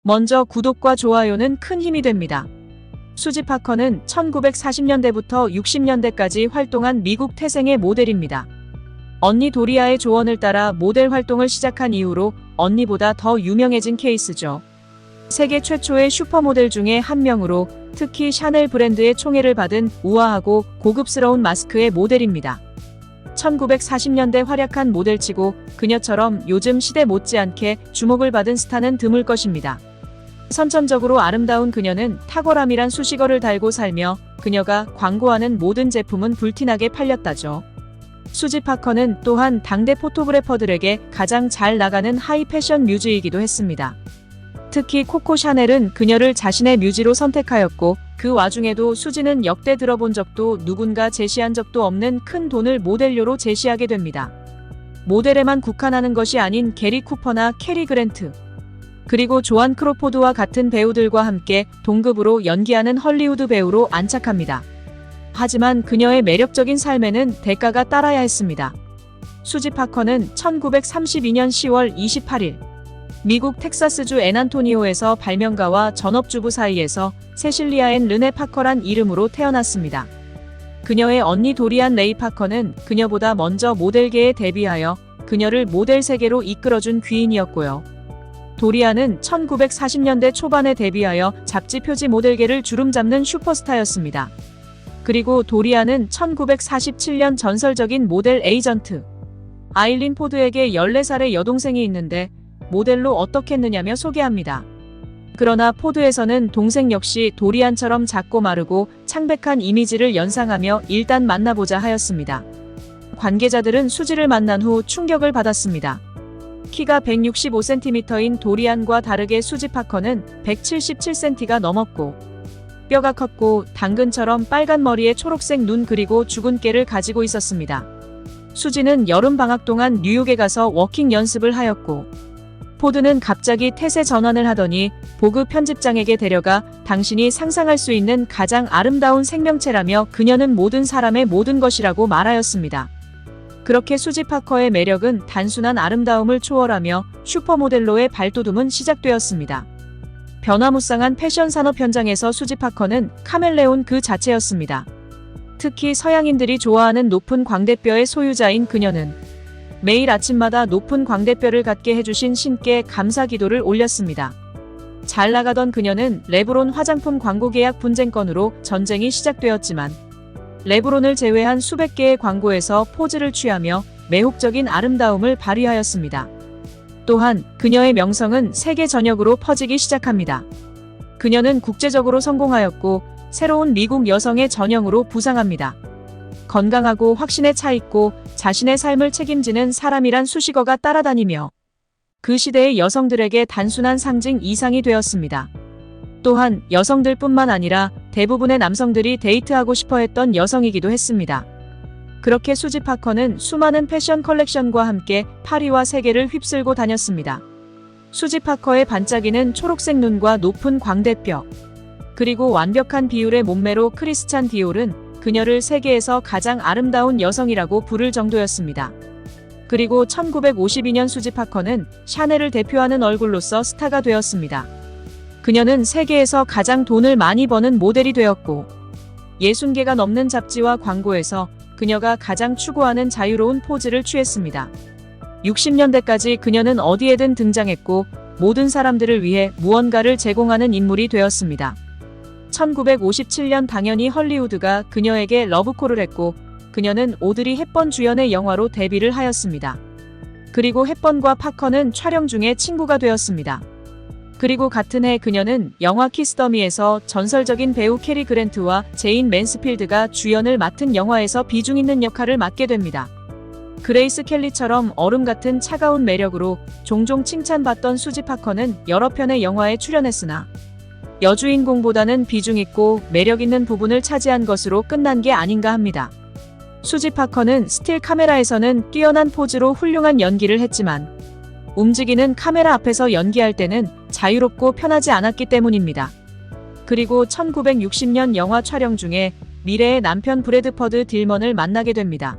먼저 구독과 좋아요는 큰 힘이 됩니다. 수지 파커는 1940년대부터 60년대까지 활동한 미국 태생의 모델입니다. 언니 도리아의 조언을 따라 모델 활동을 시작한 이후로 언니보다 더 유명해진 케이스죠. 세계 최초의 슈퍼모델 중에 한 명으로 특히 샤넬 브랜드의 총애를 받은 우아하고 고급스러운 마스크의 모델입니다. 1940년대 활약한 모델치고 그녀처럼 요즘 시대 못지않게 주목을 받은 스타는 드물 것입니다. 선천적으로 아름다운 그녀는 탁월함이란 수식어를 달고 살며 그녀가 광고하는 모든 제품은 불티나게 팔렸다죠. 수지 파커는 또한 당대 포토그래퍼들에게 가장 잘 나가는 하이 패션 뮤즈이기도 했습니다. 특히 코코 샤넬은 그녀를 자신의 뮤지로 선택하였고 그 와중에도 수지는 역대 들어본 적도 누군가 제시한 적도 없는 큰 돈을 모델료로 제시하게 됩니다. 모델에만 국한하는 것이 아닌 게리 쿠퍼나 캐리 그랜트, 그리고 조안 크로포드와 같은 배우들과 함께 동급으로 연기하는 헐리우드 배우로 안착합니다. 하지만 그녀의 매력적인 삶에는 대가가 따라야 했습니다. 수지 파커는 1932년 10월 28일 미국 텍사스주 앤안토니오에서 발명가와 전업주부 사이에서 세실리아 앤 르네 파커란 이름으로 태어났습니다. 그녀의 언니 도리안 레이 파커는 그녀보다 먼저 모델계에 데뷔하여 그녀를 모델 세계로 이끌어준 귀인이었고요. 도리안은 1940년대 초반에 데뷔하여 잡지 표지 모델계를 주름잡는 슈퍼스타였습니다. 그리고 도리안은 1947년 전설적인 모델 에이전트 아일린 포드에게 14살의 여동생이 있는데 모델로 어떻게 했느냐며 소개합니다. 그러나 포드에서는 동생 역시 도리안처럼 작고 마르고 창백한 이미지를 연상하며 일단 만나보자 하였습니다. 관계자들은 수지를 만난 후 충격을 받았습니다. 키가 165cm인 도리안과 다르게 수지 파커는 177cm가 넘었고 뼈가 컸고 당근처럼 빨간 머리에 초록색 눈 그리고 주근깨를 가지고 있었습니다. 수지는 여름 방학 동안 뉴욕에 가서 워킹 연습을 하였고 포드는 갑자기 태세 전환을 하더니 보그 편집장에게 데려가 당신이 상상할 수 있는 가장 아름다운 생명체라며 그녀는 모든 사람의 모든 것이라고 말하였습니다. 그렇게 수지 파커의 매력은 단순한 아름다움을 초월하며 슈퍼모델로의 발돋움은 시작되었습니다. 변화무쌍한 패션 산업 현장에서 수지 파커는 카멜레온 그 자체였습니다. 특히 서양인들이 좋아하는 높은 광대뼈의 소유자인 그녀는 매일 아침마다 높은 광대뼈를 갖게 해주신 신께 감사 기도를 올렸습니다. 잘 나가던 그녀는 레브론 화장품 광고 계약 분쟁건으로 전쟁이 시작되었지만 레브론을 제외한 수백 개의 광고에서 포즈를 취하며 매혹적인 아름다움을 발휘하였습니다. 또한 그녀의 명성은 세계 전역으로 퍼지기 시작합니다. 그녀는 국제적으로 성공하였고 새로운 미국 여성의 전형으로 부상합니다. 건강하고 확신에 차있고 자신의 삶을 책임지는 사람이란 수식어가 따라다니며 그 시대의 여성들에게 단순한 상징 이상이 되었습니다. 또한 여성들뿐만 아니라 대부분의 남성들이 데이트하고 싶어했던 여성이기도 했습니다. 그렇게 수지 파커는 수많은 패션 컬렉션과 함께 파리와 세계를 휩쓸고 다녔습니다. 수지 파커의 반짝이는 초록색 눈과 높은 광대뼈, 그리고 완벽한 비율의 몸매로 크리스찬 디올은 그녀를 세계에서 가장 아름다운 여성이라고 부를 정도였습니다. 그리고 1952년 수지 파커는 샤넬을 대표하는 얼굴로서 스타가 되었습니다. 그녀는 세계에서 가장 돈을 많이 버는 모델이 되었고 60개가 넘는 잡지와 광고에서 그녀가 가장 추구하는 자유로운 포즈를 취했습니다. 60년대까지 그녀는 어디에든 등장했고 모든 사람들을 위해 무언가를 제공하는 인물이 되었습니다. 1957년 당연히 헐리우드가 그녀에게 러브콜을 했고 그녀는 오드리 헵번 주연의 영화로 데뷔를 하였습니다. 그리고 헵번과 파커는 촬영 중에 친구가 되었습니다. 그리고 같은 해 그녀는 영화 키스더미에서 전설적인 배우 캐리 그랜트와 제인 맨스필드가 주연을 맡은 영화에서 비중 있는 역할을 맡게 됩니다. 그레이스 켈리처럼 얼음 같은 차가운 매력으로 종종 칭찬받던 수지 파커는 여러 편의 영화에 출연했으나 여주인공보다는 비중 있고 매력 있는 부분을 차지한 것으로 끝난 게 아닌가 합니다. 수지 파커는 스틸 카메라에서는 뛰어난 포즈로 훌륭한 연기를 했지만 움직이는 카메라 앞에서 연기할 때는 자유롭고 편하지 않았기 때문입니다. 그리고 1960년 영화 촬영 중에 미래의 남편 브래드 퍼드 딜먼을 만나게 됩니다.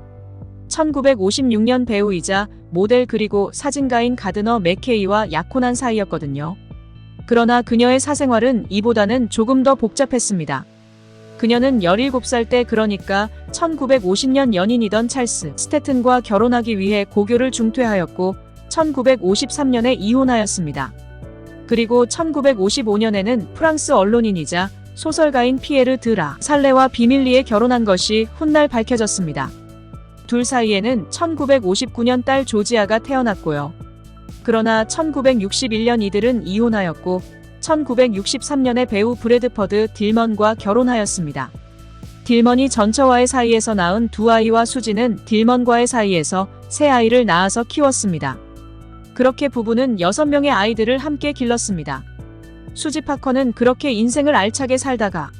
1956년 배우이자 모델 그리고 사진가인 가드너 맥케이와 약혼한 사이였거든요. 그러나 그녀의 사생활은 이보다는 조금 더 복잡했습니다. 그녀는 17살 때, 그러니까 1950년 연인이던 찰스 스태튼과 결혼하기 위해 고교를 중퇴하였고 1953년에 이혼하였습니다. 그리고 1955년에는 프랑스 언론인이자 소설가인 피에르 드라 살레와 비밀리에 결혼한 것이 훗날 밝혀졌습니다. 둘 사이에는 1959년 딸 조지아가 태어났고요. 그러나 1961년 이들은 이혼하였고 1963년에 배우 브래드퍼드 딜먼과 결혼하였습니다. 딜먼이 전처와의 사이에서 낳은 두 아이와 수지는 딜먼과의 사이에서 세 아이를 낳아서 키웠습니다. 그렇게 부부는 6명의 아이들을 함께 길렀습니다. 수지 파커는 그렇게 인생을 알차게 살다가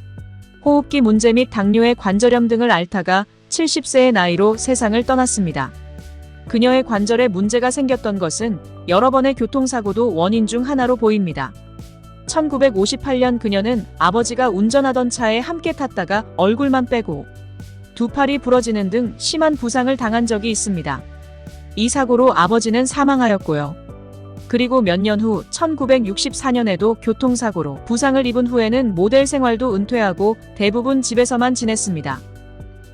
호흡기 문제 및 당뇨의 관절염 등을 앓다가 70세의 나이로 세상을 떠났습니다. 그녀의 관절에 문제가 생겼던 것은 여러 번의 교통사고도 원인 중 하나로 보입니다. 1958년 그녀는 아버지가 운전하던 차에 함께 탔다가 얼굴만 빼고 두 팔이 부러지는 등 심한 부상을 당한 적이 있습니다. 이 사고로 아버지는 사망하였고요. 그리고 몇 년 후 1964년에도 교통사고로 부상을 입은 후에는 모델 생활도 은퇴하고 대부분 집에서만 지냈습니다.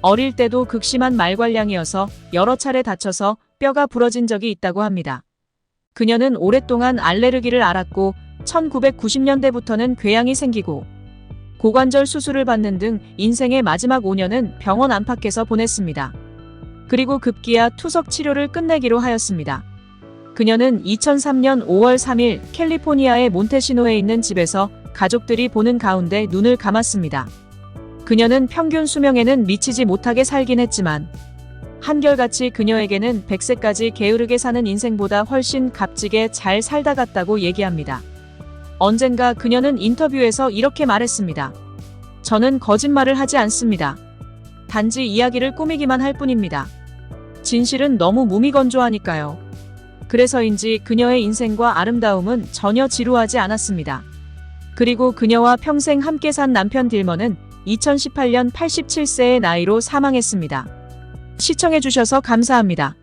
어릴 때도 극심한 말괄량이어서 여러 차례 다쳐서 뼈가 부러진 적이 있다고 합니다. 그녀는 오랫동안 알레르기를 앓았고 1990년대부터는 궤양이 생기고 고관절 수술을 받는 등 인생의 마지막 5년은 병원 안팎에서 보냈습니다. 그리고 급기야 투석 치료를 끝내기로 하였습니다. 그녀는 2003년 5월 3일 캘리포니아의 몬테시노에 있는 집에서 가족들이 보는 가운데 눈을 감았습니다. 그녀는 평균 수명에는 미치지 못하게 살긴 했지만 한결같이 그녀에게는 100세까지 게으르게 사는 인생보다 훨씬 값지게 잘 살다 갔다고 얘기합니다. 언젠가 그녀는 인터뷰에서 이렇게 말했습니다. 저는 거짓말을 하지 않습니다. 단지 이야기를 꾸미기만 할 뿐입니다. 진실은 너무 무미건조하니까요. 그래서인지 그녀의 인생과 아름다움은 전혀 지루하지 않았습니다. 그리고 그녀와 평생 함께 산 남편 딜먼은 2018년 87세의 나이로 사망했습니다. 시청해주셔서 감사합니다.